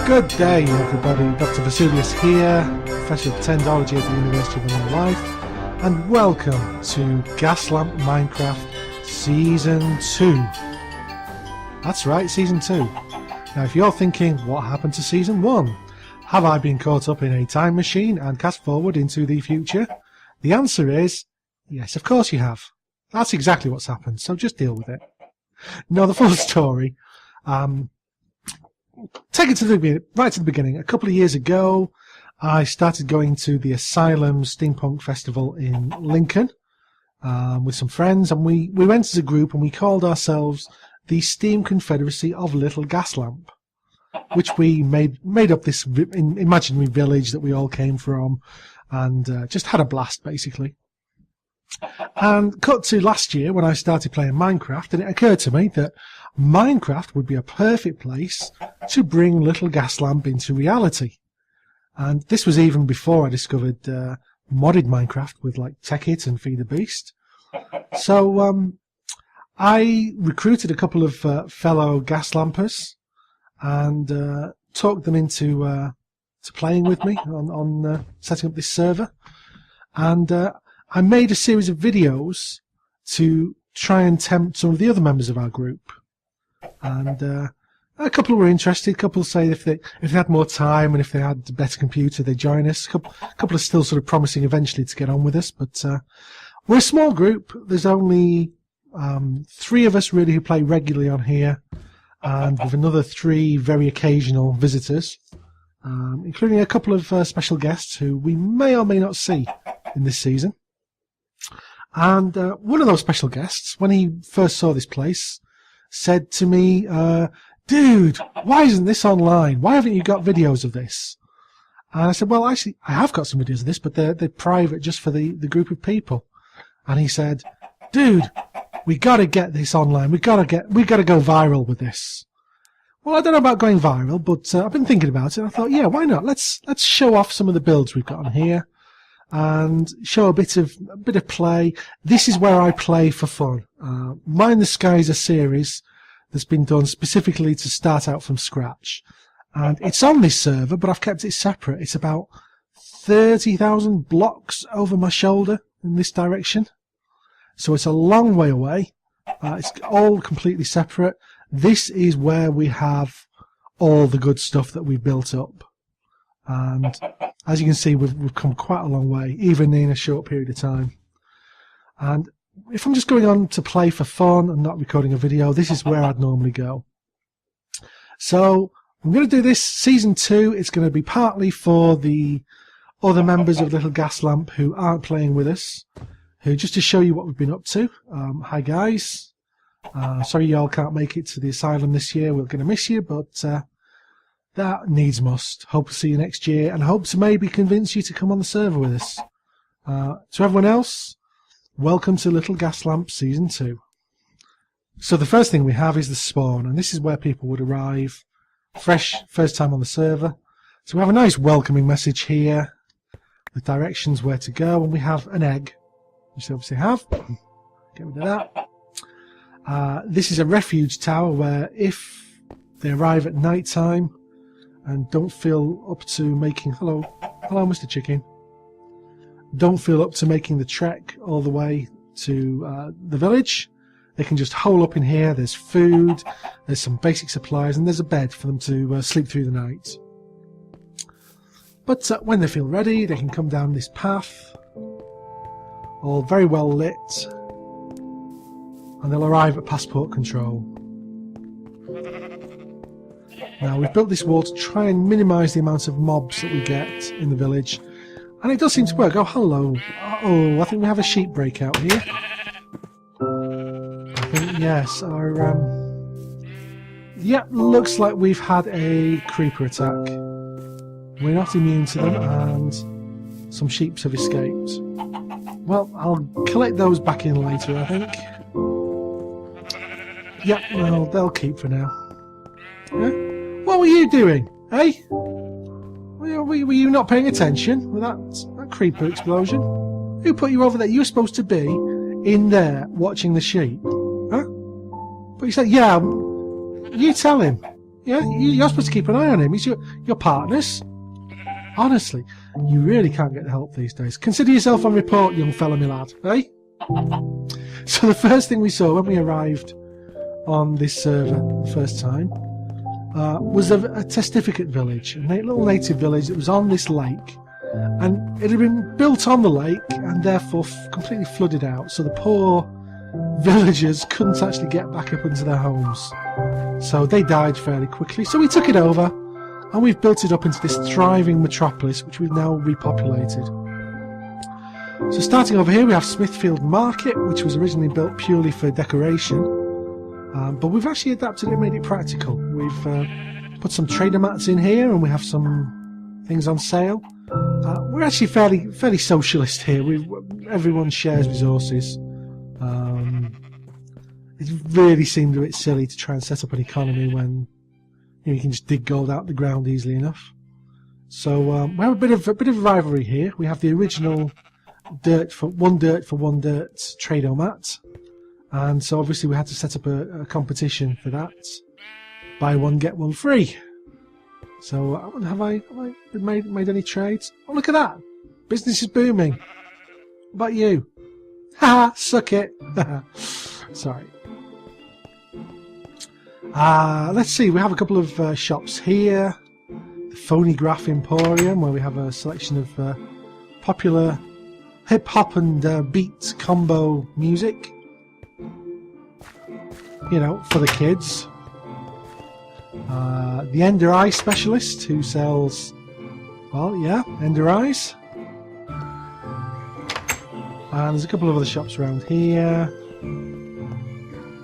Good day, everybody. Dr Vesuvius here, Professor of Pretendology at the University of Real Life, and welcome to Gaslamp Minecraft Season 2. That's right, Season 2. Now, if you're thinking, what happened to Season 1? Have I been caught up in a time machine and cast forward into the future? The answer is, yes, of course you have. That's exactly what's happened, so just deal with it. Now, the full story. Take it to right to the beginning. A couple of years ago, I started going to the Asylum Steampunk Festival in Lincoln with some friends, and we went as a group and we called ourselves the Steam Confederacy of Little Gaslamp, which we made up this imaginary village that we all came from, and just had a blast basically. And cut to last year when I started playing Minecraft, and it occurred to me that Minecraft would be a perfect place to bring Little Gaslamp into reality. And this was even before I discovered modded Minecraft with like Techit and Feed the Beast. So I recruited a couple of fellow Gaslampers and talked them into to playing with me on setting up this server. And I made a series of videos to try and tempt some of the other members of our group. And a couple were interested. A couple say if they had more time and if they had a better computer, they'd join us. A couple are still sort of promising eventually to get on with us. But we're a small group. There's only 3 of us really who play regularly on here, and with another 3 very occasional visitors, including a couple of special guests who we may or may not see in this season. And one of those special guests, when he first saw this place, said to me, dude, why isn't this online? Why haven't you got videos of this? And I said, well, actually, I have got some videos of this, but they're private just for the group of people. And he said, dude, we got to get this online. We got to go viral with this. Well, I don't know about going viral, but I've been thinking about it. I thought, yeah, why not? Let's show off some of the builds we've got on here and show a bit of play. This is where I play for fun. Mind the Sky is a series that's been done specifically to start out from scratch, and it's on this server, but I've kept it separate. It's about 30,000 blocks over my shoulder in this direction, so it's a long way away. It's all completely separate. This is where we have all the good stuff that we built up, and as you can see, we've come quite a long way, even in a short period of time. And if I'm just going on to play for fun and not recording a video, this is where I'd normally go. So I'm going to do this Season 2. It's going to be partly for the other members of Little Gaslamp who aren't playing with us, who just to show you what we've been up to. Hi guys. Sorry y'all can't make it to the Asylum this year. We're going to miss you, but that needs must. Hope to see you next year, and hope to maybe convince you to come on the server with us. To everyone else, welcome to Little Gaslamp Season 2. So the first thing we have is the spawn, and this is where people would arrive, fresh, first time on the server. So we have a nice welcoming message here, with directions where to go, and we have an egg, which they obviously have. Get rid of that. This is a refuge tower where if they arrive at night time and don't feel up to making... Hello, Mr. Chicken. Don't feel up to making the trek all the way to the village, they can just hole up in here. There's food, there's some basic supplies, and there's a bed for them to sleep through the night. But when they feel ready, they can come down this path, all very well lit, and they'll arrive at passport control. Now, we've built this wall to try and minimise the amount of mobs that we get in the village. And it does seem to work. Oh, hello. Oh, I think we have a sheep breakout here. I think, yes, yeah, looks like we've had a creeper attack. We're not immune to them, and some sheep have escaped. Well, I'll collect those back in later, I think. Yep, well, they'll keep for now. Yeah? What were you doing, eh? Were you not paying attention with that creeper explosion? Who put you over there? You were supposed to be in there watching the sheep. Huh? But you said, yeah, you tell him. Yeah, you're supposed to keep an eye on him. He's your partners. Honestly, you really can't get help these days. Consider yourself on report, young fella, my lad. Eh? So the first thing we saw when we arrived on this server the first time was a testificate village, a little native village that was on this lake. And it had been built on the lake and therefore completely flooded out. So the poor villagers couldn't actually get back up into their homes. So they died fairly quickly. So we took it over and we've built it up into this thriving metropolis, which we've now repopulated. So starting over here, we have Smithfield Market, which was originally built purely for decoration. But we've actually adapted it and made it practical. We've put some trader mats in here and we have some things on sale. We're actually fairly socialist here. Everyone shares resources. It really seemed a bit silly to try and set up an economy when you can just dig gold out the ground easily enough. So we have a bit of rivalry here. We have the original dirt for one dirt trade-o-mat, and so obviously we had to set up a competition for that. Buy one get one free. So have I made any trades? Oh, look at that! Business is booming. What about you? Haha, suck it. Sorry. Let's see, we have a couple of shops here. The Phonograph Emporium, where we have a selection of popular hip-hop and beat combo music. You know, for the kids. The Ender Eye Specialist, who sells, well, yeah, Ender Eyes. And there's a couple of other shops around here.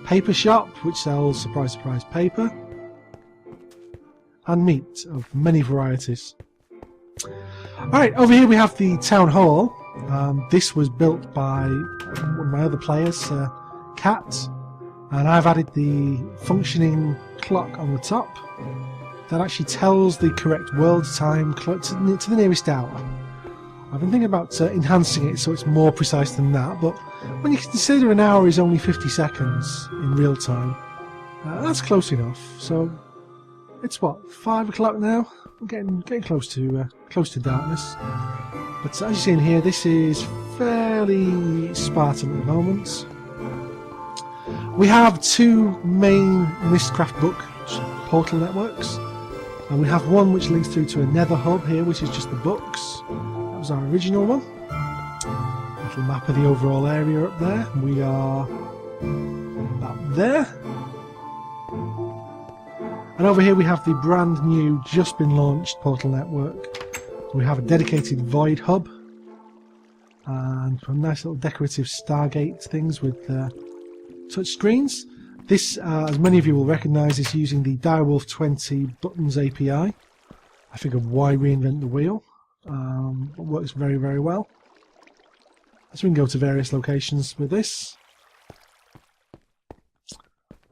Paper Shop, which sells, surprise, surprise, paper. And meat of many varieties. Alright, over here we have the Town Hall. This was built by one of my other players, Kat. And I've added the functioning clock on the top that actually tells the correct world time to the nearest hour. I've been thinking about enhancing it so it's more precise than that, but when you consider an hour is only 50 seconds in real time, that's close enough. So it's what, 5 o'clock now? I'm getting close to darkness. But as you see in here, this is fairly spartan at the moment. We have two main Mistcraft book portal networks, and we have one which links through to a nether hub here, which is just the books. That was our original one. Little map of the overall area up there. We are about there. And over here we have the brand new, just been launched portal network. We have a dedicated void hub and some nice little decorative Stargate things with touch screens. This, as many of you will recognise, is using the Direwolf20 buttons API. I figured, why reinvent the wheel? It works very, very well. So we can go to various locations with this.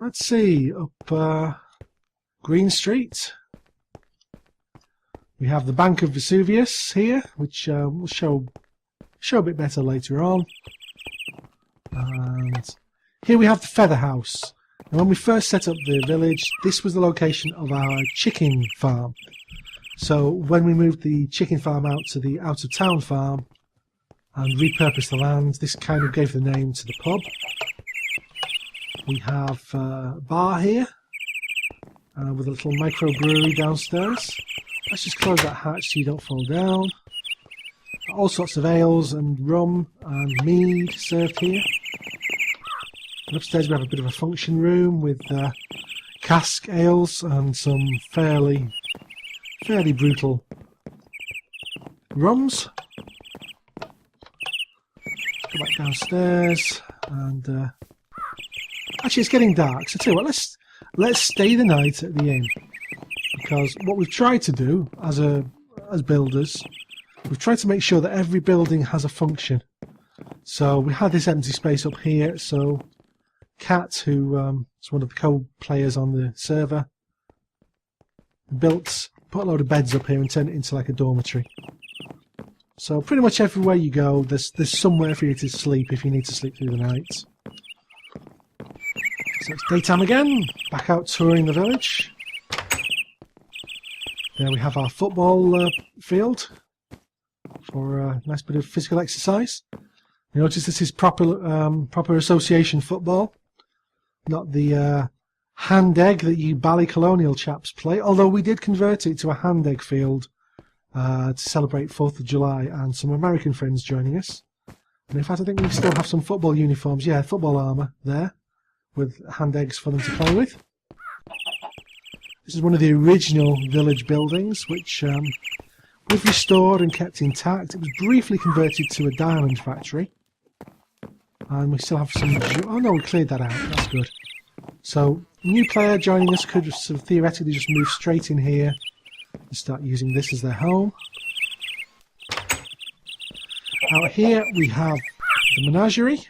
Let's see, up Green Street. We have the Bank of Vesuvius here, which will show a bit better later on. And here we have the Feather House. And when we first set up the village, this was the location of our chicken farm. So when we moved the chicken farm out to the out-of-town farm and repurposed the land, this kind of gave the name to the pub. We have a bar here with a little microbrewery downstairs. Let's just close that hatch so you don't fall down. All sorts of ales and rum and mead served here. And upstairs we have a bit of a function room with cask ales and some fairly brutal rums. Go back downstairs and actually it's getting dark, so tell you what, let's stay the night at the inn, because what we've tried to do as builders, we've tried to make sure that every building has a function. So we had this empty space up here, so Kat, who is one of the co-players on the server, put a load of beds up here and turned it into like a dormitory. So pretty much everywhere you go, there's somewhere for you to sleep if you need to sleep through the night. So it's daytime again, back out touring the village. There we have our football field for a nice bit of physical exercise. You notice this is proper association football, not the hand egg that you Ballycolonial chaps play, although we did convert it to a hand egg field to celebrate 4th of July, and some American friends joining us. And in fact, I think we still have some football uniforms, yeah, football armour there, with hand eggs for them to play with. This is one of the original village buildings, which we've restored and kept intact. It was briefly converted to a diamond factory. And we still have some... Oh no, we cleared that out. That's good. So, new player joining us could sort of theoretically just move straight in here and start using this as their home. Out here we have the menagerie,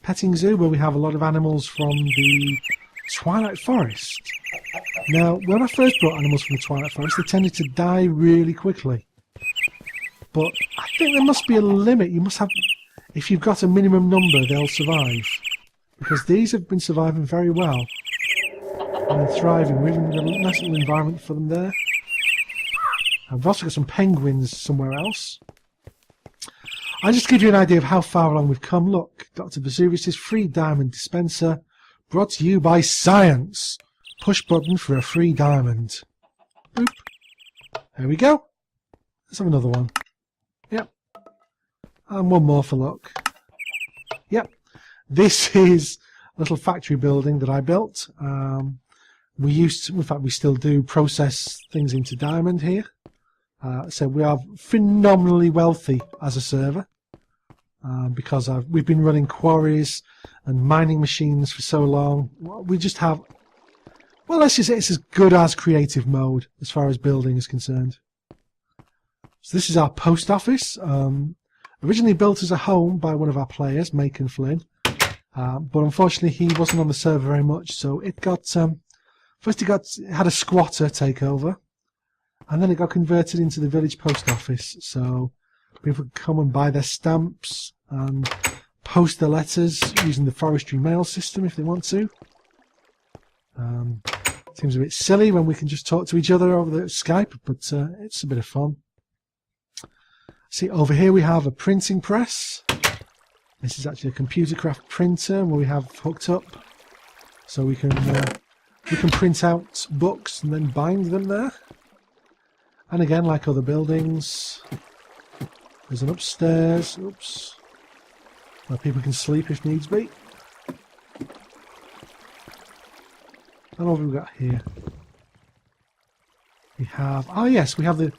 petting zoo, where we have a lot of animals from the Twilight Forest. Now, when I first brought animals from the Twilight Forest, they tended to die really quickly. But I think there must be a limit. You must have... If you've got a minimum number, they'll survive. Because these have been surviving very well. And thriving. We've even got a nice little environment for them there. And we've also got some penguins somewhere else. I'll just give you an idea of how far along we've come. Look, Dr Vesuvius' free diamond dispenser, brought to you by science. Push button for a free diamond. Boop. There we go. Let's have another one. Yep. And one more for luck. Yep. This is a little factory building that I built. We used to, in fact we still do, process things into diamond here. So we are phenomenally wealthy as a server. Because we've been running quarries and mining machines for so long. We just have... Well, let's just say it's as good as creative mode as far as building is concerned. So this is our post office. Originally built as a home by one of our players, Macon Flynn. But unfortunately he wasn't on the server very much, so it got... first it had a squatter take over. And then it got converted into the village post office. So people could come and buy their stamps and post their letters using the forestry mail system if they want to. Seems a bit silly when we can just talk to each other over the Skype, but it's a bit of fun. See, over here we have a printing press. This is actually a computer craft printer where we have hooked up, so we can print out books and then bind them there. And again, like other buildings, there's an upstairs, oops, where people can sleep if needs be. And what have we got here? We have, oh yes, we have the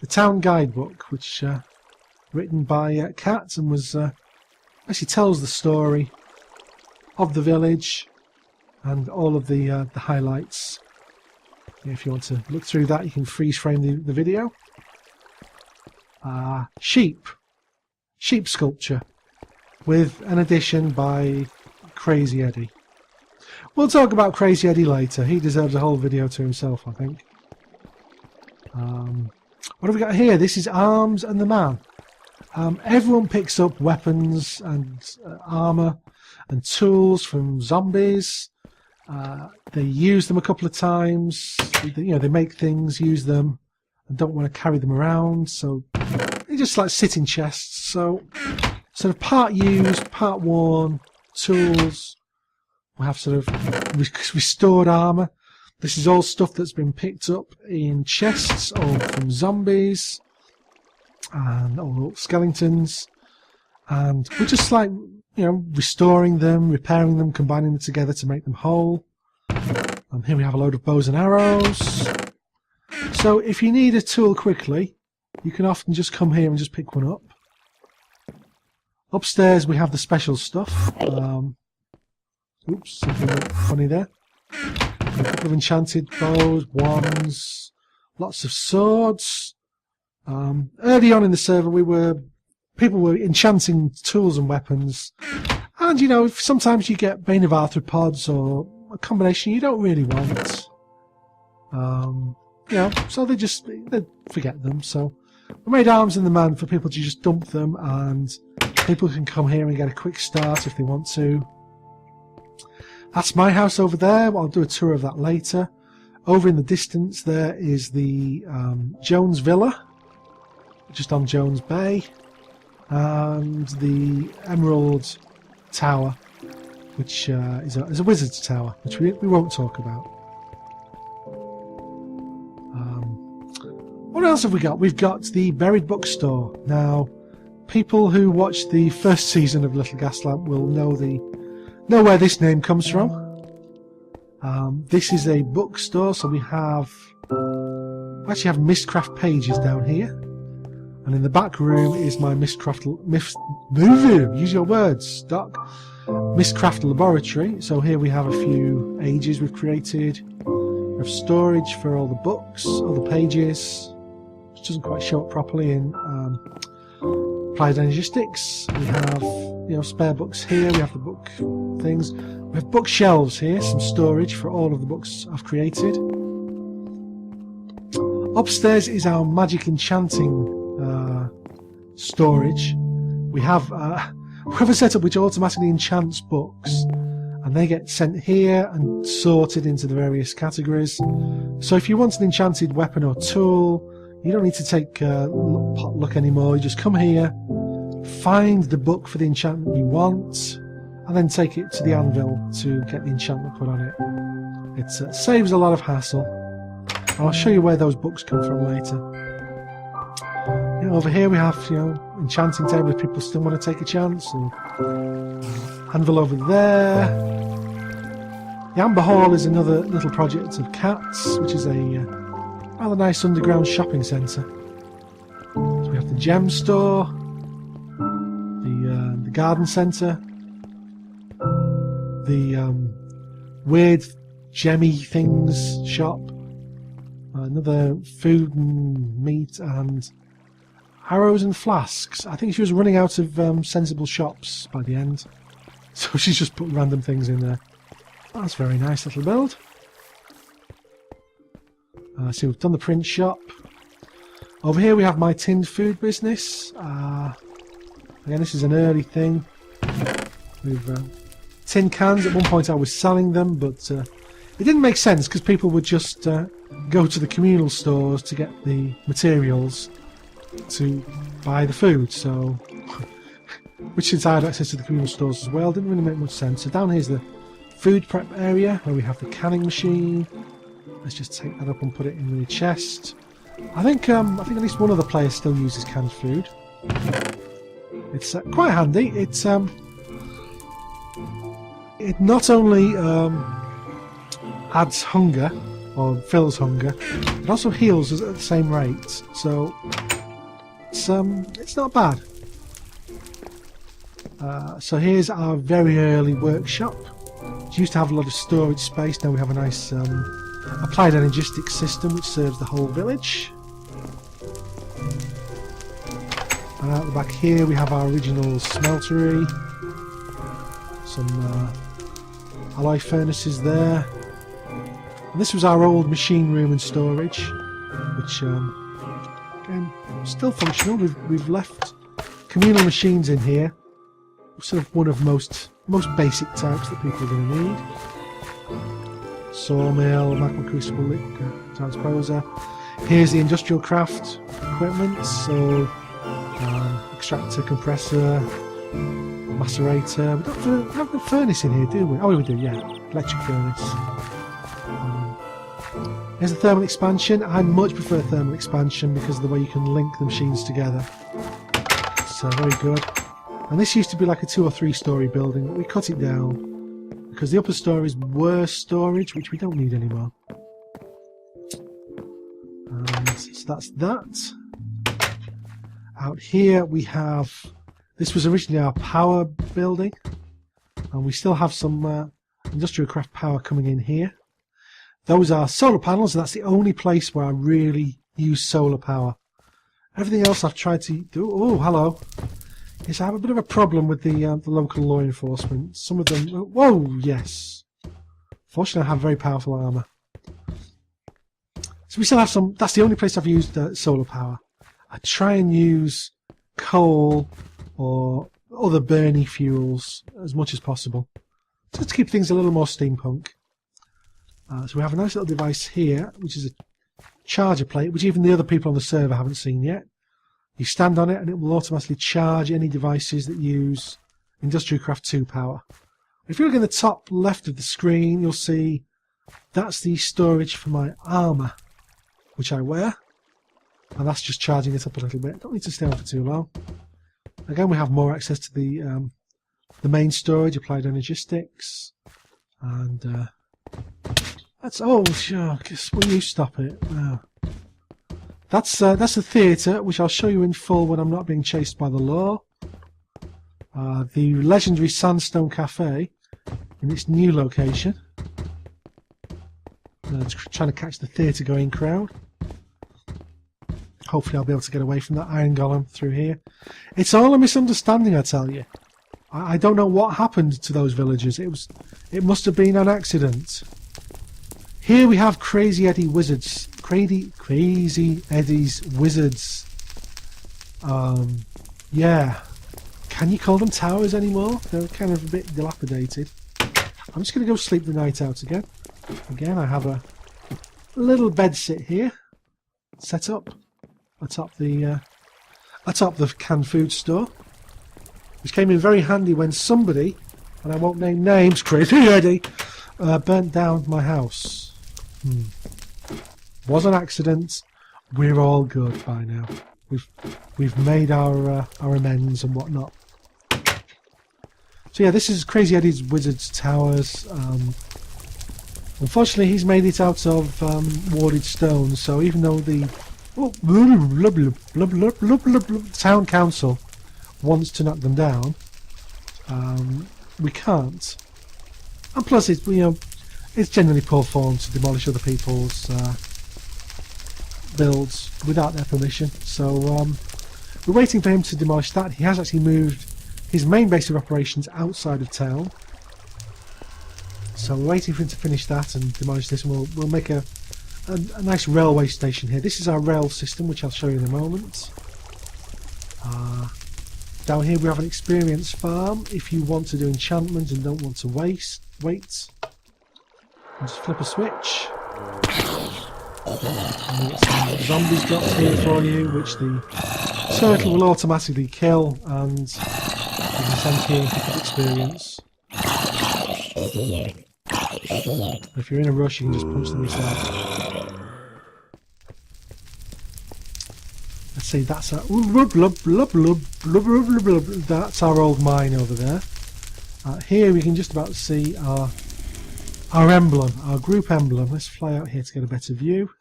town guidebook, which written by Kat, and was actually tells the story of the village and all of the highlights. If you want to look through that, you can freeze frame the video. Sheep sculpture with an addition by Crazy Eddie. We'll talk about Crazy Eddie later. He deserves a whole video to himself, I think. What have we got here? This is Arms and the Man. Everyone picks up weapons and armour and tools from zombies. They use them a couple of times. They make things, use them, and don't want to carry them around. So they just like sit in chests. So sort of part used, part worn tools. We have sort of restored armour. This is all stuff that's been picked up in chests or from zombies and all skeletons. And we're just like, restoring them, repairing them, combining them together to make them whole. And here we have a load of bows and arrows. So if you need a tool quickly, you can often just come here and just pick one up. Upstairs we have the special stuff. Oops, something funny there. A couple of enchanted bows, wands, lots of swords. Early on in the server, people were enchanting tools and weapons, and sometimes you get Bane of Arthropods or a combination you don't really want. So they forget them. So we made Arms and the Man for people to just dump them, and people can come here and get a quick start if they want to. That's my house over there. I'll do a tour of that later. Over in the distance there is the Jones Villa, just on Jones Bay, and the Emerald Tower, which is a wizard's tower, which we won't talk about. What else have we got? We've got the Buried Bookstore. Now, people who watched the first season of Little Gaslamp will know where this name comes from. This is a bookstore, so we actually have Mistcraft pages down here, and in the back room is my use your words, Doc. Mistcraft laboratory. So here we have a few ages we've created. We have storage for all the books, all the pages, which doesn't quite show up properly in Applied Energistics. We have, spare books here. We have the book things. We have bookshelves here, some storage for all of the books I've created. Upstairs is our magic enchanting storage. We have a setup which automatically enchants books, and they get sent here and sorted into the various categories. So if you want an enchanted weapon or tool, you don't need to take potluck anymore. You just come here, find the book for the enchantment you want, and then take it to the anvil to get the enchantment put on it. It saves a lot of hassle. I'll show you where those books come from later. Over here we have, enchanting table if people still want to take a chance. And anvil over there. The Amber Hall is another little project of Cats, which is a rather nice underground shopping centre. So we have the gem store, the garden centre, the weird gemmy things shop, another food and meat, and arrows and flasks. I think she was running out of sensible shops by the end, so she's just put random things in there. That's a very nice little build. So we've done the print shop. Over here we have my tinned food business. Again, this is an early thing. We've tin cans. At one point I was selling them, but it didn't make sense because people would just go to the communal stores to get the materials to buy the food. So, which since I had access to the communal stores as well, didn't really make much sense. So down here's the food prep area where we have the canning machine. Let's just take that up and put it in the chest. I think at least one of the players still uses canned food. It's quite handy. It not only adds hunger or fills hunger, it also heals us at the same rate. So it's not bad. So here's our very early workshop. It used to have a lot of storage space. Now we have a nice applied energistics system which serves the whole village. And out the back here we have our original smeltery. Some alloy furnaces there. And this was our old machine room and storage, which again still functional. We've left communal machines in here. Sort of one of most basic types that people are going to need. Sawmill, magma crucible, transposer. Here's the industrial craft equipment. So extractor, compressor, macerator. We don't have the furnace in here, do we? Oh, we do, yeah. Electric furnace. Here's the thermal expansion. I much prefer thermal expansion because of the way you can link the machines together. So very good. And this used to be like a 2 or 3 story building, but we cut it down because the upper stories were storage, which we don't need anymore. And so that's that. Out here we have, this was originally our power building, and we still have some industrial craft power coming in here. Those are solar panels, and that's the only place where I really use solar power. Everything else I've tried to do. Oh, hello. Yes, I have a bit of a problem with the local law enforcement. Some of them... Whoa, yes. Fortunately, I have very powerful armour. So we still have some... That's the only place I've used solar power. I try and use coal or other burny fuels as much as possible, just to keep things a little more steampunk. So we have a nice little device here, which is a charger plate, which even the other people on the server haven't seen yet. You stand on it and it will automatically charge any devices that use Industrial Craft 2 power. If you look in the top left of the screen, you'll see that's the storage for my armour, which I wear. And that's just charging it up a little bit. Don't need to stay on for too long. Again, we have more access to the main storage, applied energistics, and that's sure. Will you stop it? That's the theatre, which I'll show you in full when I'm not being chased by the law. The legendary Sandstone Cafe in its new location. Trying to catch the theatre going crowd. Hopefully I'll be able to get away from that iron golem through here. It's all a misunderstanding, I tell you. I don't know what happened to those villagers. It must have been an accident. Here we have Crazy Eddie Wizards. Crazy Eddie's Wizards. Yeah. Can you call them towers anymore? They're kind of a bit dilapidated. I'm just going to go sleep the night out again. Again, I have a little bed sit here set up atop the canned food store, which came in very handy when somebody, and I won't name names, Crazy Eddie, burnt down my house. Was an accident. We're all good by now. We've made our amends and whatnot. So yeah, this is Crazy Eddie's Wizards Towers. Unfortunately, he's made it out of warded stone. So even though the town council wants to knock them down, we can't. And plus, it's generally poor form to demolish other people's builds without their permission. So we're waiting for him to demolish that. He has actually moved his main base of operations outside of town. So we're waiting for him to finish that and demolish this, and we'll make a nice railway station here. This is our rail system, which I'll show you in a moment. Down here we have an experience farm if you want to do enchantment and don't want to wait. Just flip a switch. And get some zombies dropped here for you, which the circle will automatically kill, and you can send here and pick up experience. If you're in a rush, you can just punch them yourself. Let's see, that's our old mine over there. Here we can just about see our emblem, our group emblem. Let's fly out here to get a better view.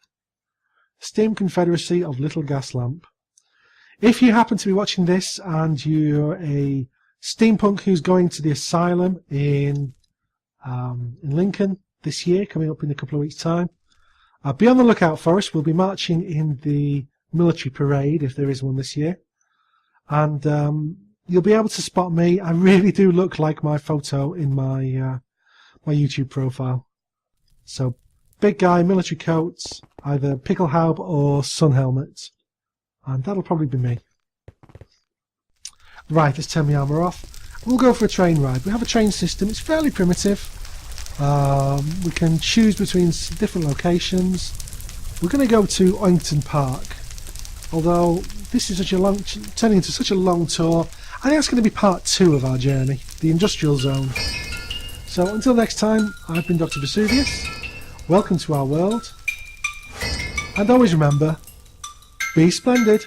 Steam Confederacy of Little Gaslamp. If you happen to be watching this and you're a steampunk who's going to the asylum in Lincoln this year, coming up in a couple of weeks' time, be on the lookout for us. We'll be marching in the military parade, if there is one this year, and you'll be able to spot me. I really do look like my photo in my my YouTube profile. So, big guy, military coats, either pickelhaube or sun helmet, and that'll probably be me. Right, let's turn my armour off. We'll go for a train ride. We have a train system. It's fairly primitive. We can choose between different locations. We're going to go to Oington Park, although this is turning into such a long tour. I think that's going to be part 2 of our journey, the industrial zone. So until next time, I've been Dr Vesuvius. Welcome to our world, and always remember, be splendid.